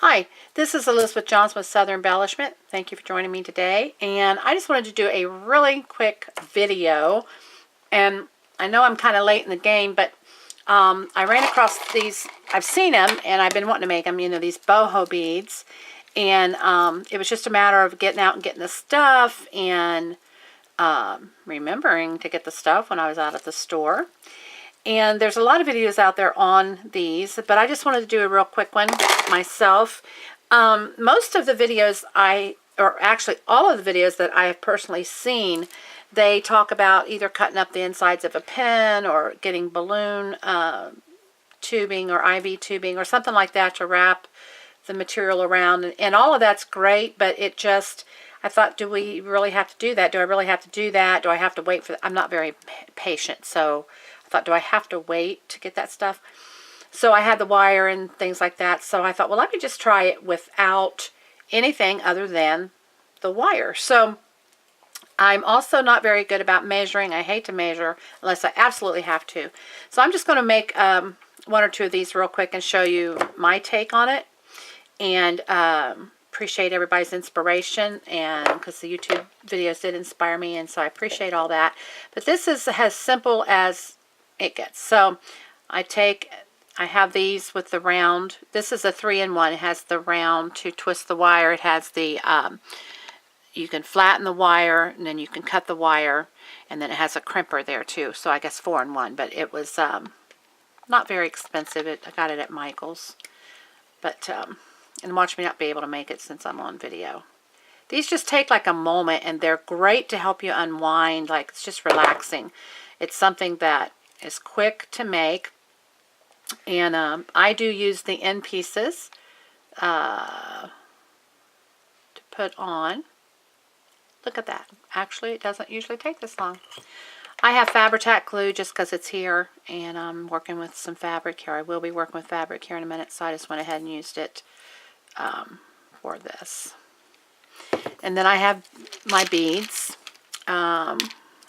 Hi, this is Elizabeth Johnson with Southern Embellishment. Thank you for joining me today. And I just wanted to do a really quick video. And I know I'm kind of late in the game, but I ran across these. I've seen them, and I've been wanting to make them, these boho beads. And it was just a matter of getting out and getting the stuff and remembering to get the stuff when I was out at the store. And there's a lot of videos out there on these, but I just wanted to do a real quick one myself. Most of the videos or actually all of the videos that I have personally seen, they talk about either cutting up the insides of a pen or getting balloon tubing or IV tubing or something like that to wrap the material around. And all of that's great, but it just, I thought, do we really have to do that? Do I really have to do that? Do I have to wait for I'm not very patient, so I thought, do I have to wait to get that stuff? So I had the wire and things like that, so I thought, well, let me just try it without anything other than the wire. So I'm also not very good about measuring. I hate to measure unless I absolutely have to. So I'm just going to make one or two of these real quick and show you my take on it. And appreciate everybody's inspiration, and because the YouTube videos did inspire me, and so I appreciate all that. But this is as simple as it gets. So I have these with the round. This is a 3-in-1. It has the round to twist the wire. It has the you can flatten the wire, and then you can cut the wire, and then it has a crimper there too. So I guess 4-in-1, but it was not very expensive. I got it at Michael's, but and watch me not be able to make it since I'm on video. These just take like a moment, and they're great to help you unwind. Like, it's just relaxing. It's something that is quick to make, and I do use the end pieces to put on. Look at that. Actually, it doesn't usually take this long. I have Fabri-Tac glue just because it's here, and I'm working with some fabric here. I will be working with fabric here in a minute, so I just went ahead and used it for this. And then I have my beads. I'm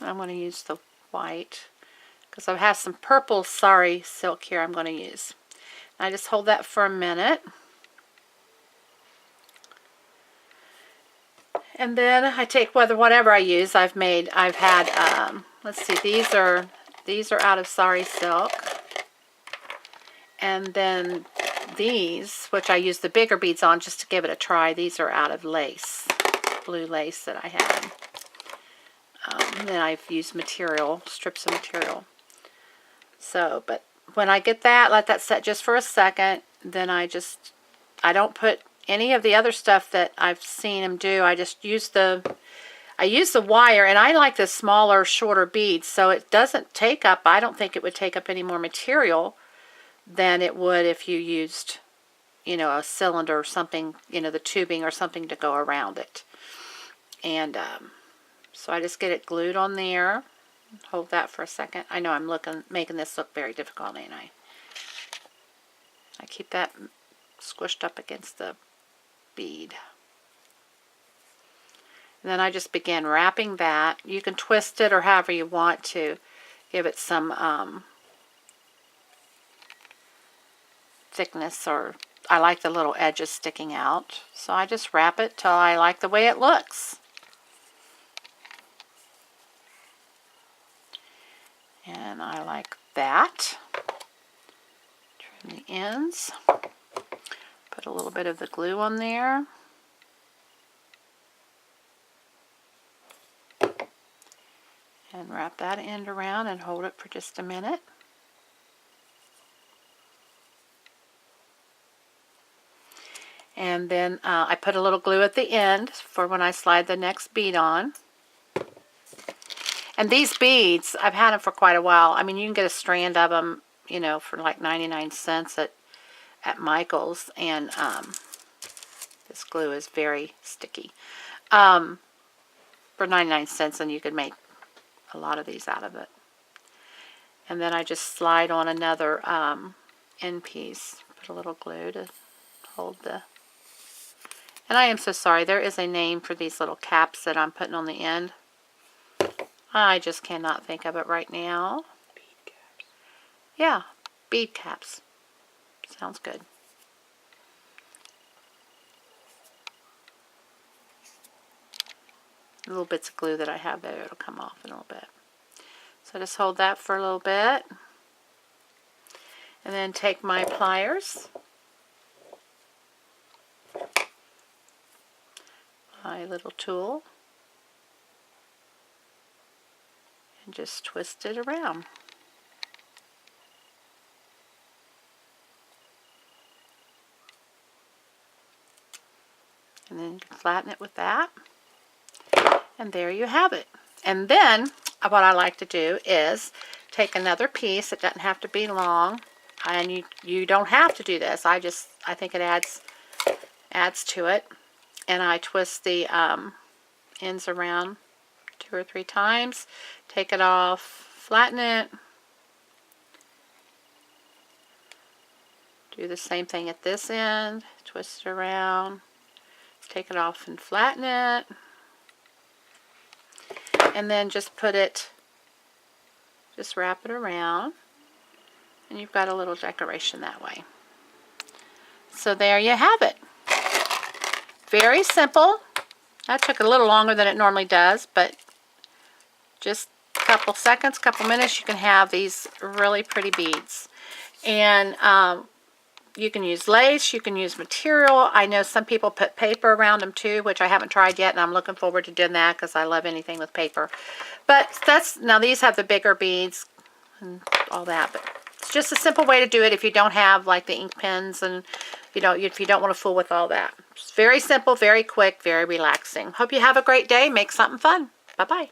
going to use the white because I have some purple sari silk here I'm going to use. I just hold that for a minute. And then I take whatever I use. I've had let's see, these are out of sari silk. And then these, which I use the bigger beads on just to give it a try, these are out of lace, blue lace that I had. And then I've used material, strips of material. So, but when I get that, let that set just for a second, then I don't put any of the other stuff that I've seen them do. I just use the wire, and I like the smaller, shorter beads, so it doesn't take up, I don't think it would take up any more material than it would if you used, a cylinder or something, the tubing or something to go around it. And so I just get it glued on there. Hold that for a second. I know I'm making this look very difficult, ain't I? I keep that squished up against the bead. And then I just begin wrapping that. You can twist it or however you want to give it some thickness, or I like the little edges sticking out. So I just wrap it till I like the way it looks. And I like that. Trim the ends. Put a little bit of the glue on there. And wrap that end around and hold it for just a minute. And then I put a little glue at the end for when I slide the next bead on. And these beads, I've had them for quite a while. I mean, you can get a strand of them, for like 99 cents at Michael's. And this glue is very sticky. For 99 cents, and you could make a lot of these out of it. And then I just slide on another end piece. Put a little glue to hold the... And I am so sorry, there is a name for these little caps that I'm putting on the end. I just cannot think of it right now. Bead caps. Yeah, bead caps. Sounds good. little bits of glue that I have there. It'll come off in a little bit. So just hold that for a little bit. And then take my pliers. My little tool. And just twist it around. And then flatten it with that. And there you have it. And then what I like to do is take another piece. It doesn't have to be long. And you don't have to do this. I think it adds to it. And I twist the ends around 2 or 3 times. Take it off, flatten it. Do the same thing at this end. Twist it around. Take it off and flatten it. And then just wrap it around. And you've got a little decoration that way. So there you have it. Very simple. That took a little longer than it normally does, but just a couple seconds, couple minutes, you can have these really pretty beads. And you can use lace, you can use material. I know some people put paper around them too, which I haven't tried yet, and I'm looking forward to doing that because I love anything with paper. But now these have the bigger beads and all that, but it's just a simple way to do it if you don't have like the ink pens and if you don't want to fool with all that. It's very simple, very quick, very relaxing. Hope you have a great day. Make something fun. Bye-bye.